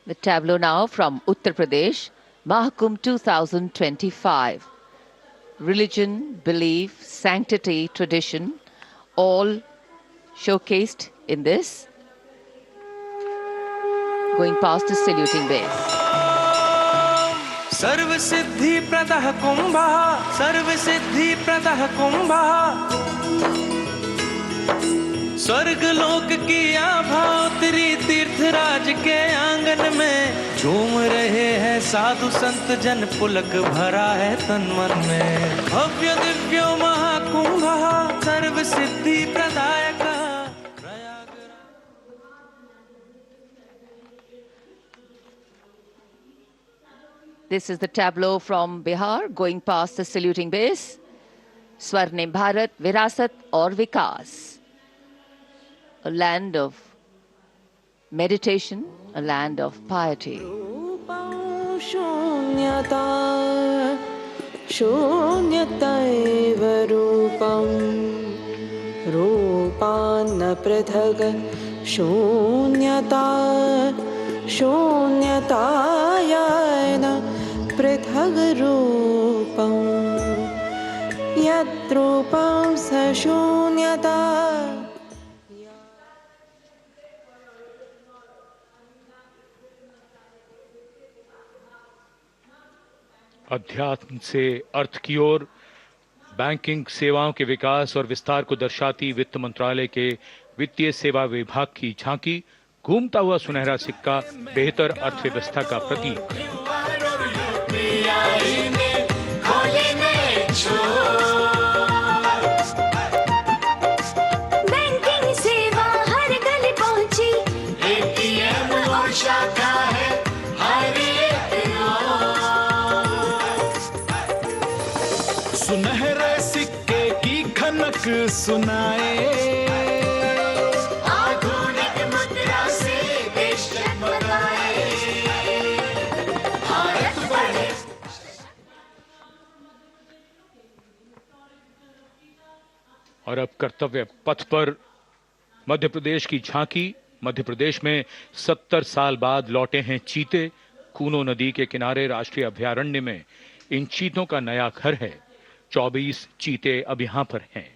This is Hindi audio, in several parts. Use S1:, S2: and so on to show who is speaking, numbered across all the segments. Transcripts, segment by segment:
S1: The tableau now from Uttar Pradesh, Mahakumbh 2025. Religion, belief, sanctity, tradition, all showcased in this. Going past the saluting base.
S2: सर्व सिद्धि प्रदः कुंभः, सर्व सिद्धि प्रदः कुंभः, स्वर्ग लोक की आभा उतरी तीर्थराज के आंगन में, झूम रहे हैं साधु संत जन, पुलक भरा है तन मन में। भव्य दिव्यो महाकुंभः, सर्व सिद्धि प्रदायकः।
S1: This is the tableau from Bihar, going past the saluting base. Swarnim Bharat, Virasat aur Vikas. A land of meditation, a land of piety.
S3: शून्यता शून्यतैव रूपं रूपान्न पृथग् शून्यता शून्यतायान पृथग् रूपं यद्रूपं स शून्यता।
S4: अध्यात्म से अर्थ की ओर, बैंकिंग सेवाओं के विकास और विस्तार को दर्शाती वित्त मंत्रालय के वित्तीय सेवा विभाग की झांकी, घूमता हुआ सुनहरा सिक्का, बेहतर अर्थव्यवस्था का प्रतीक।
S5: बैंकिंग सेवा हर गली पहुंची, एटीएम और शाखा है हर एक रोज।
S2: सुनहरे सिक्के की खनक सुनाए,
S4: और अब कर्तव्य पथ पर मध्य प्रदेश की झांकी। मध्य प्रदेश में 70 साल बाद लौटे हैं चीते। कूनो नदी के किनारे राष्ट्रीय अभयारण्य में इन चीतों का नया घर है। 24 चीते अब यहां पर हैं।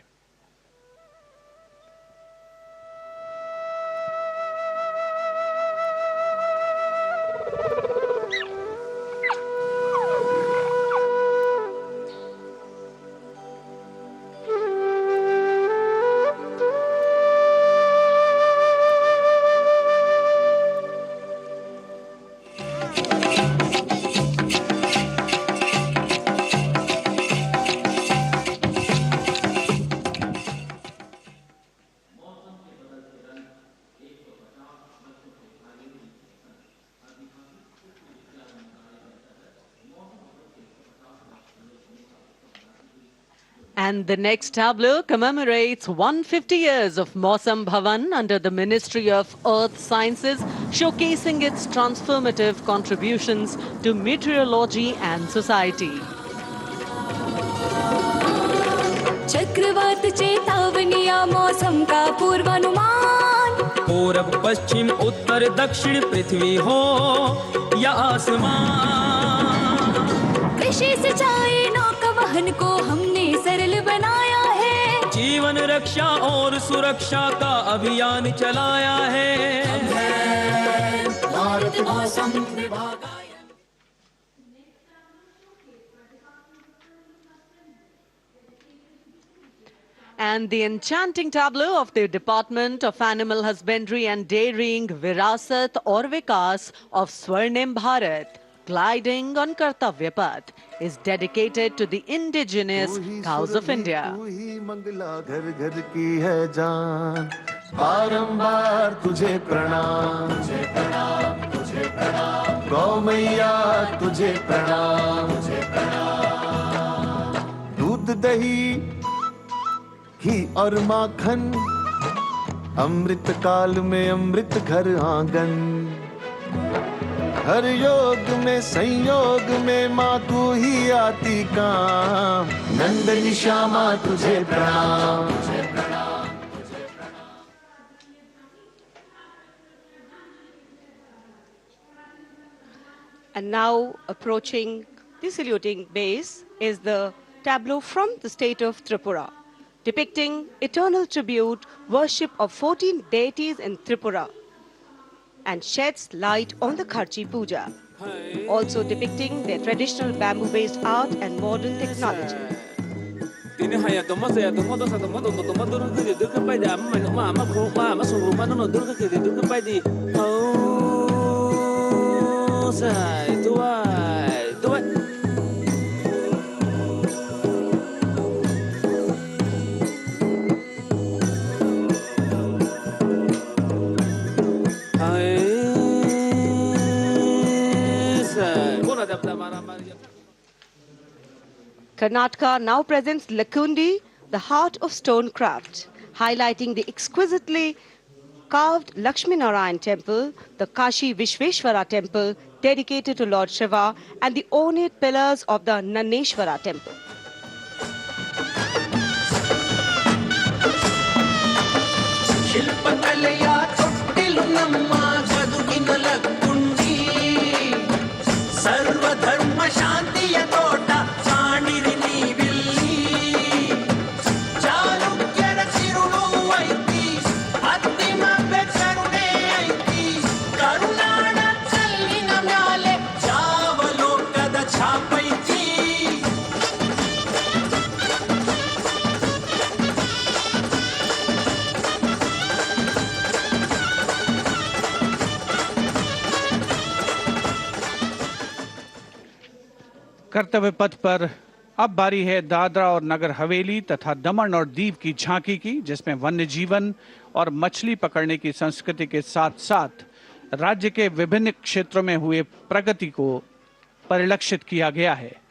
S6: And the next tableau commemorates 150 years of Mausam Bhavan under the Ministry of Earth Sciences, showcasing its transformative contributions to meteorology and society.
S5: चक्रवात चेतावनिया मौसम का पूर्वानुमान,
S2: पूरब पश्चिम उत्तर दक्षिण पृथ्वी हो या आसमान,
S5: कृषि सिंचाई नौका वहन को हमने सरल बनाया है,
S2: जीवन रक्षा और सुरक्षा का अभियान चलाया है।
S5: भारत मौसम विभाग।
S6: And the enchanting tableau of the Department of Animal Husbandry and Dairying, Virasat aur Vikas of Swarnim Bharat, gliding on Kartavya Path, is dedicated to the indigenous cows of India.
S7: Mangla घर घर की है जान, बारंबार तुझे प्रणाम, तुझे प्रणाम, तुझे प्रणाम, गौ मैया तुझे प्रणाम, तुझे प्रणाम। दूध दही घी और माखन, अमृत काल में अमृत घर आंगन, हर योग में संयोग में माँ तू ही आती काम, नंदनी श्यामा तुझे प्रणाम, तुझे प्रणाम, तुझे प्रणाम।
S8: And now approaching the saluting base is the tableau from the state of Tripura, depicting eternal tribute, worship of 14 deities in Tripura, and sheds light on the Kharchi Puja, also depicting their traditional bamboo-based art and modern technology. Karnataka now presents Lakundi, the heart of stone craft, highlighting the exquisitely carved Lakshmi Narayan temple, the Kashi Vishveshwara temple dedicated to Lord Shiva, and the ornate pillars of the Naneshwara temple.
S9: कर्तव्य पथ पर अब बारी है दादरा और नगर हवेली तथा दमन और दीव की झांकी की, जिसमें वन्य जीवन और मछली पकड़ने की संस्कृति के साथ साथ राज्य के विभिन्न क्षेत्रों में हुए प्रगति को परिलक्षित किया गया है।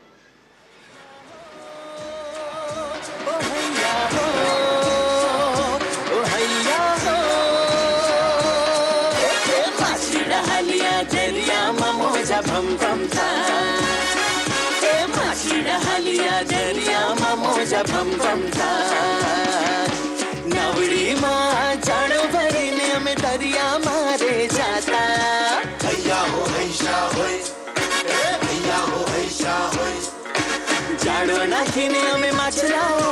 S10: नवड़ी माँ जानो भरी ने हमें दरिया मारे जाता भैया हो ऐसा होए भैया हो ऐसा होए जानो ना कि ने हमें मचलाओ